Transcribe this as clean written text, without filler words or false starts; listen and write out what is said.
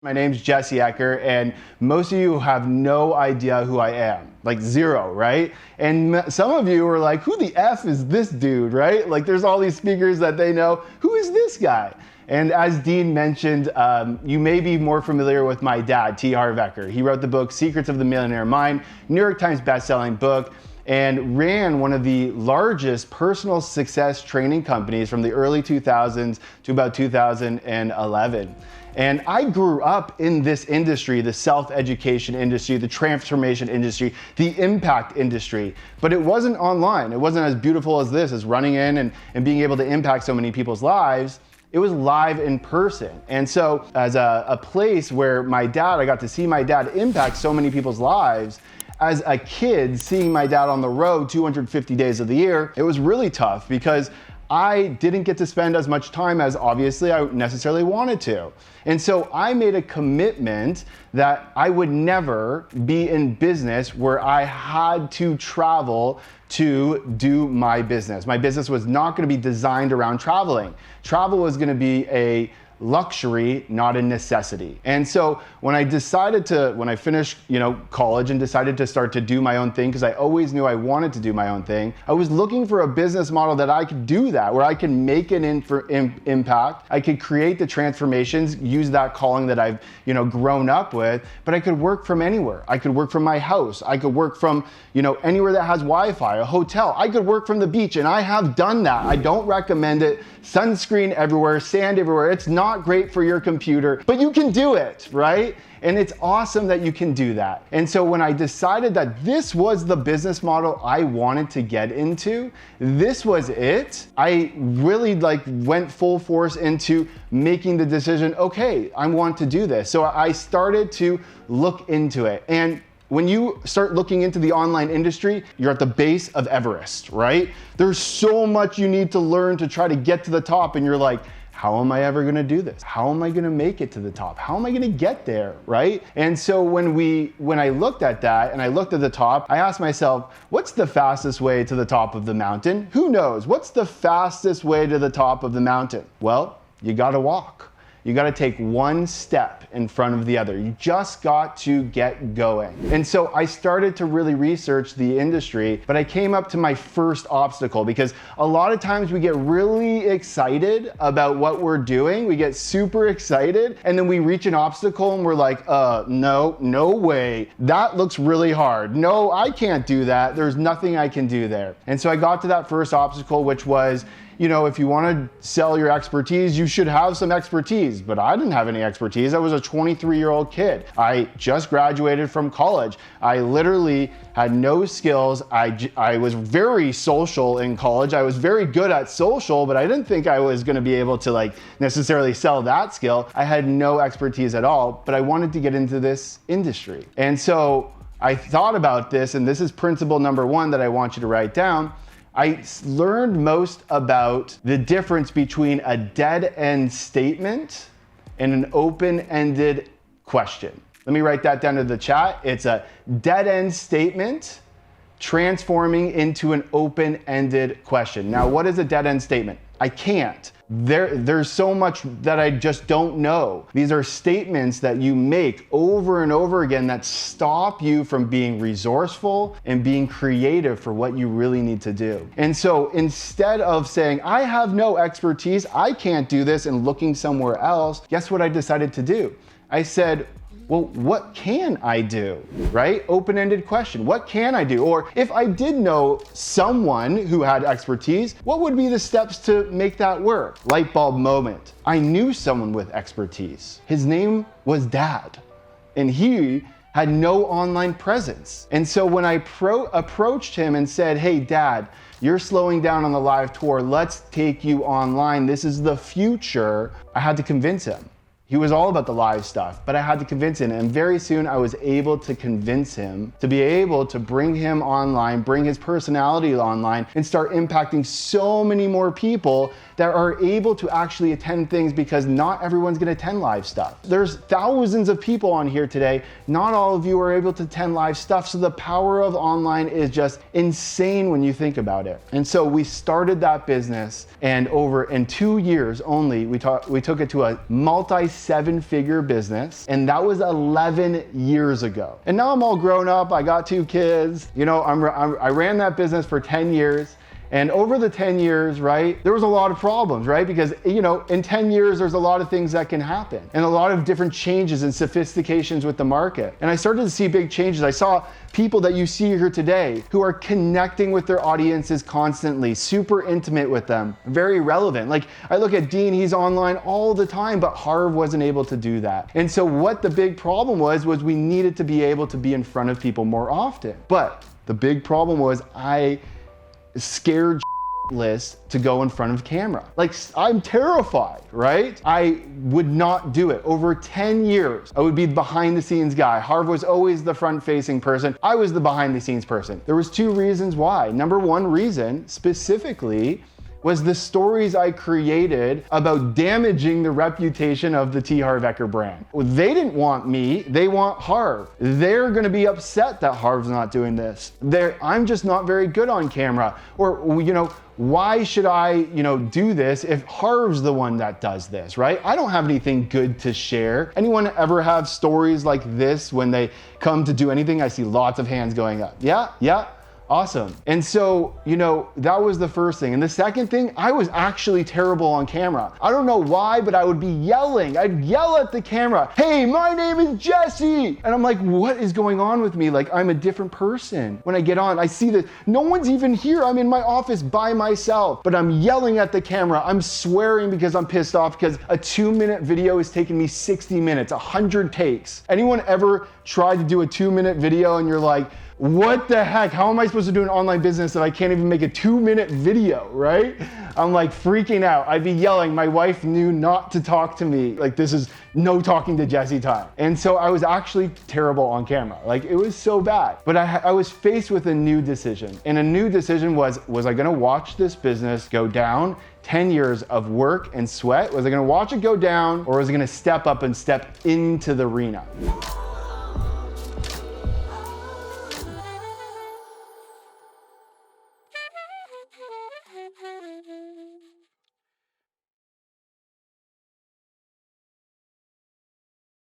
My name's Jesse Eker, and most of you have no idea who I am, like zero, right? And some of you are like, who the F is this dude, right? Like there's all these speakers that they know, who is this guy? And as Dean mentioned, you may be more familiar with my dad, T. Harv Eker. He wrote the book, Secrets of the Millionaire Mind, New York Times bestselling book, and ran one of the largest personal success training companies from the early 2000s to about 2011. And I grew up in this industry, the self-education industry, the transformation industry, the impact industry, but it wasn't online. It wasn't as beautiful as this, as running in and being able to impact so many people's lives. It was live in person. And so as a place where I got to see my dad impact so many people's lives, as a kid, seeing my dad on the road 250 days of the year, it was really tough because I didn't get to spend as much time as obviously I necessarily wanted to. And so I made a commitment that I would never be in business where I had to travel to do my business. My business was not going to be designed around traveling. Travel was going to be a luxury, not a necessity. And so when I finished, college and decided to start to do my own thing, because I always knew I wanted to do my own thing, I was looking for a business model that I could do that, where I can make an impact, I could create the transformations, use that calling that I've, grown up with, but I could work from anywhere. I could work from my house. I could work from, anywhere that has Wi-Fi, a hotel. I could work from the beach, and I have done that. I don't recommend it. Sunscreen everywhere, sand everywhere. It's not great for your computer, but you can do it, right? And it's awesome that you can do that. And so when I decided that this was the business model I wanted to get into, this was it, I really went full force into making the decision, okay, I want to do this. So I started to look into it. And when you start looking into the online industry, you're at the base of Everest, right? There's so much you need to learn to try to get to the top, and you're like, how am I ever gonna do this? How am I gonna make it to the top? How am I gonna get there, right? And so when I looked at that and I looked at the top, I asked myself, what's the fastest way to the top of the mountain? Who knows? What's the fastest way to the top of the mountain? Well, you gotta walk. You gotta take one step in front of the other. You just got to get going. And so I started to really research the industry, but I came up to my first obstacle, because a lot of times we get really excited about what we're doing. We get super excited, and then we reach an obstacle and we're like, no way. That looks really hard. No, I can't do that. There's nothing I can do there. And so I got to that first obstacle, which was, if you want to sell your expertise, you should have some expertise. But I didn't have any expertise. I was a 23-year-old kid. I just graduated from college. I literally had no skills. I was very social in college. I was very good at social, but I didn't think I was going to be able to necessarily sell that skill. I had no expertise at all, but I wanted to get into this industry. And so I thought about this, and this is principle number one that I want you to write down. I learned most about the difference between a dead-end statement and an open-ended question. Let me write that down to the chat. It's a dead-end statement transforming into an open-ended question. Now, what is a dead-end statement? I can't. There's so much that I just don't know. These are statements that you make over and over again that stop you from being resourceful and being creative for what you really need to do. And so instead of saying, I have no expertise, I can't do this, and looking somewhere else, guess what I decided to do? I said, well, what can I do, right? Open-ended question. What can I do? Or if I did know someone who had expertise, what would be the steps to make that work? Light bulb moment. I knew someone with expertise. His name was Dad, and he had no online presence. And so when I approached him and said, hey, Dad, you're slowing down on the live tour. Let's take you online. This is the future. I had to convince him. He was all about the live stuff, but I had to convince him. And very soon I was able to convince him to be able to bring him online, bring his personality online, and start impacting so many more people that are able to actually attend things, because not everyone's gonna attend live stuff. There's thousands of people on here today. Not all of you are able to attend live stuff. So the power of online is just insane when you think about it. And so we started that business, and in 2 years only, we took it to a multi 7-figure business, and that was 11 years ago. And now I'm all grown up, I got 2 kids, you know, I ran that business for 10 years. And over the 10 years, right, there was a lot of problems, right? Because, you know, in 10 years, there's a lot of things that can happen and a lot of different changes and sophistications with the market. And I started to see big changes. I saw people that you see here today who are connecting with their audiences constantly, super intimate with them, very relevant. Like I look at Dean, he's online all the time, but Harv wasn't able to do that. And so what the big problem was we needed to be able to be in front of people more often. But the big problem was I scared list to go in front of camera. Like I'm terrified, right? I would not do it. Over 10 years, I would be the behind the scenes guy. Harv was always the front facing person. I was the behind the scenes person. There was 2 reasons why. Number 1 reason specifically was the stories I created about damaging the reputation of the T. Harv Eker brand. They didn't want me, they want Harv. They're gonna be upset that Harv's not doing this. I'm just not very good on camera. Or, you know, why should I, you know, do this if Harv's the one that does this, right? I don't have anything good to share. Anyone ever have stories like this when they come to do anything? I see lots of hands going up. Yeah. Awesome. And so, you know, that was the first thing. And the second thing, I was actually terrible on camera. I don't know why, but I would be yelling. I'd yell at the camera, "Hey, my name is Jesse." And I'm like, what is going on with me? Like, I'm a different person. When I get on, I see that no one's even here. I'm in my office by myself, but I'm yelling at the camera. I'm swearing because I'm pissed off because a 2-minute video is taking me 60 minutes, 100 takes. Anyone ever tried to do a 2-minute video and you're like, what the heck? How am I supposed to do an online business that I can't even make a 2-minute video, right? I'm like freaking out. I'd be yelling. My wife knew not to talk to me. Like this is no talking to Jesse time. And so I was actually terrible on camera. Like it was so bad. But I was faced with a new decision. And a new decision was I gonna watch this business go down 10 years of work and sweat? Was I gonna watch it go down or was I gonna step up and step into the arena?